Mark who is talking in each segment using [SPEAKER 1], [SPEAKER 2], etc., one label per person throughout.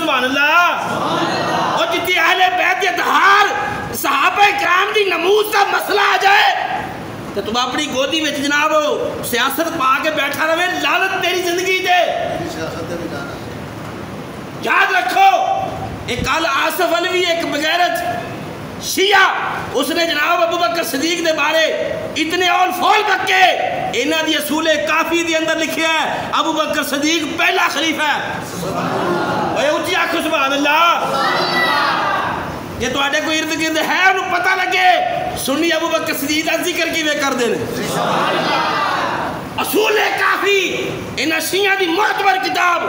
[SPEAKER 1] سبحان اللہ. اور جتنی اہل بیت اتحار صحابہ کرام دی نموز کا مسئلہ آ جائے تو تم اپنی گودی میں جناب سیاست پا کے بیٹھا رہے. لعنت تیری زندگی دے. یاد رکھو ایک کل آصف علوی ایک بغیرت شیعہ اس نے جناب ابو بکر صدیق دے بارے اتنے اول فول بکے انہاں دی اصول کافی دے اندر لکھیا ہے ابو بکر صدیق پہلا خلیفہ ہے. اوے اونچی آکھو سبحان اللہ. یہ تو آڈے کوئی ارد گرد ہے انہوں پتہ لگے سنی ابو بکر صدیق کا ذکر کی وے کر دینے. اصول کافی انہاں شیعہ دی معتبر کتاب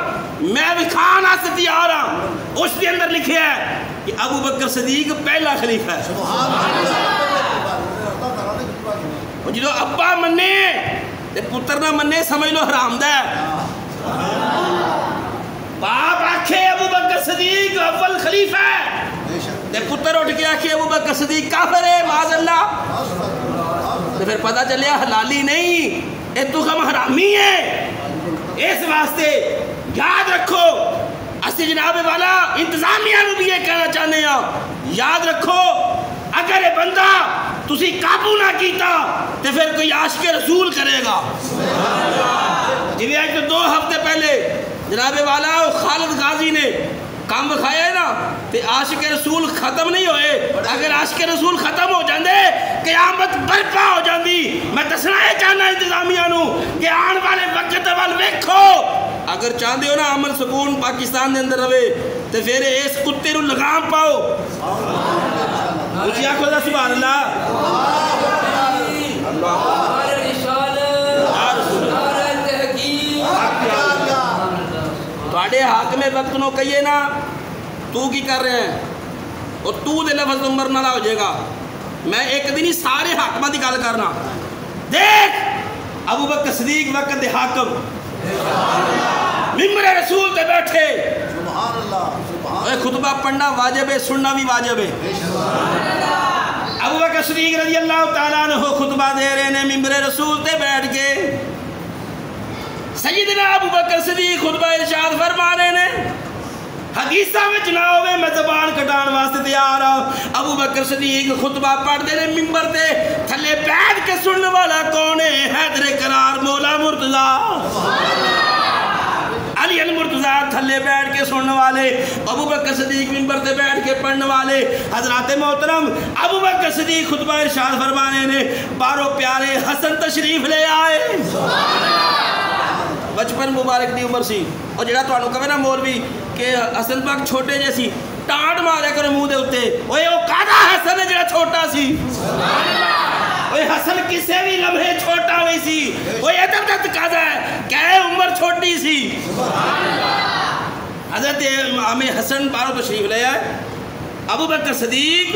[SPEAKER 1] میں بھی کھان آسے تیار ہوں اس کے اندر لکھے ہے کہ ابو بکر صدیق پہلا خلیفہ ہے. جدو ابا مننے تے پتر نہ مننے سمجھ لو حرام دا ہے. باپ آکھے ابو بکر صدیق اول خلیفہ ہے تے پتر اٹھ کے آکھے ابو بکر صدیق کافر ہے معاذ اللہ. تو پھر پتہ چلیا حلالی نہیں اے تو ہم حرامی ہے. اس واسطے یاد رکھو اسی جناب والا انتظامیہ نو بھی یہ کہنا چاہنے ہیں یاد رکھو اگر یہ بندہ تسی قابو نہ کیتا تو پھر کوئی عاشق رسول کرے گا. جی آج تو 2 ہفتے پہلے جناب والا خالد غازی نے کام بکھایا ہے نا تو عاشق رسول ختم نہیں ہوئے. اگر عاشق رسول ختم ہو جاندے قیامت برپا ہو جاندی. میں دسنا یہ چاہنا انتظامیہ نو کہ آن والے وقت وال ویکھو اگر چاہتے ہو نا امن سکون پاکستان دے اندر رہے تو پھر اس کتے نو لگام پاؤ. اونچی آنکھوں دا سبحان اللہ. تھوڑے حاکم وقت نو کہیے نا تو کی کر رہے ہیں اور تو دے لفظ نمبر نہ ہو جائے گا. میں ایک دن ہی سارے حاکمہ دی گل کرنا. دیکھ ابو بکر صدیق وقت دے حاکم ممبر رسول تے بیٹھے خطبہ پڑھنا واجب ہے سننا بھی واجب ہے. ابو بکر صدیق رضی اللہ تعالیٰ عنہ خطبہ دے رہے نے ممبر رسول تے بیٹھ کے. سیدنا ابو بکر صدیق خطبہ ارشاد فرما رہے نے حدیثہ میں نہ ہوئے میں زبان کٹان واسطے تیار ہوں. ابو بکر صدیق خطبہ پڑھ دے رہے ممبر تے تھلے بیٹھ کے سننے والا کون ہے؟ حیدر قرار مولا مرتضیٰ علی المرتضیٰ تھلے بیٹھ کے سننے والے. ابو بکر صدیق ممبر تے بیٹھ کے پڑھنے والے. حضرات محترم ابو بکر صدیق خطبہ ارشاد فرمانے نے بارو پیارے حسن تشریف لے آئے. بچپن مبارک دی عمر سی اور جڑا تو آنو کہے نا مولوی کہ حسن پاک چھوٹے جیسی ٹانٹ مارے کرو منہ دے ہوتے اوہ او کادا حسن ہے جڑا چھوٹا سی. اوہ حسن کسے بھی لمحے چھوٹا ہوئی سی. اوہ ادب دا تقاضا ہے کہ عمر چھوٹی سی. حضرت امام حسن بارو تشریف لے آئے. ابو بکر صدیق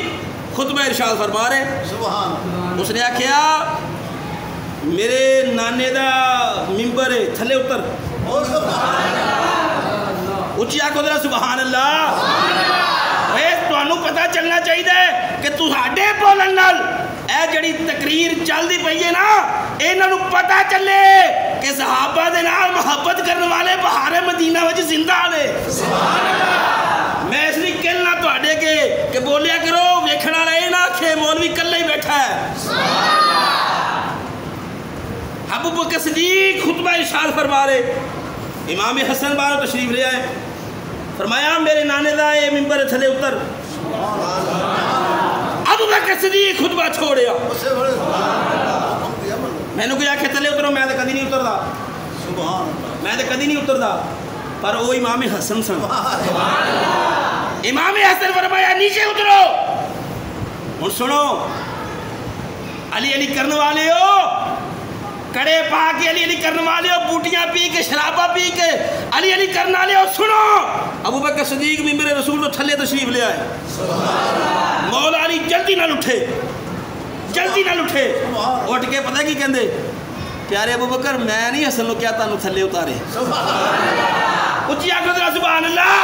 [SPEAKER 1] خطبہ ارشاد فرما رہے. اس نے کیا میرے نانے دا ممبر ہے تھلے اتر. اچھی آنکھوں ذرا سبحان اللہ. تو انہوں پتہ چلنا چاہیے کہ تہاڈے بولن نال اے جڑی تقریر چل دی پئی ہے نا انہوں پتہ چلے کہ صحابہ دے نال محبت کرنے والے بہار مدینہ وچ زندہ نے. میں اس لیے کہنا تہاڈے کہ بولیا کرو ویکھنا رہے نا کہ مولوی کلے ہی بیٹھا ہے. ابو بکر صدیق خطبہ ارشاد فرما رہے. امام حسن بارو تشریف لے آئے. فرمایا میرے نانے دا اے ممبر تھلے اتر. ابو بکر صدیق خطبہ چھوڑیا. میں نے کہا کہ تھلے اترو میں تو کدی نہیں اتردا. میں تو کدی نہیں اتردا پر وہ امام حسن سن. امام حسن فرمایا نیچے اترو. اور سنو علی علی کرنے والے ہو کڑے پا کے علی علی کرنے والے ہو بوٹیاں پی کے شرابہ پی کے علی علی کرنے والے ہو. سنو ابو بکر صدیق ممبر رسول تو تھلے تشریف لے آئے. مولا علی جلدی نہ اٹھے جلدی نہ اٹھے. اٹھ کے پتہ کی کہندے پیارے ابو بکر میں نہیں حسن نو کیا تانوں تھلے اتارے. اچھی آنکھوں ذرا سبحان اللہ.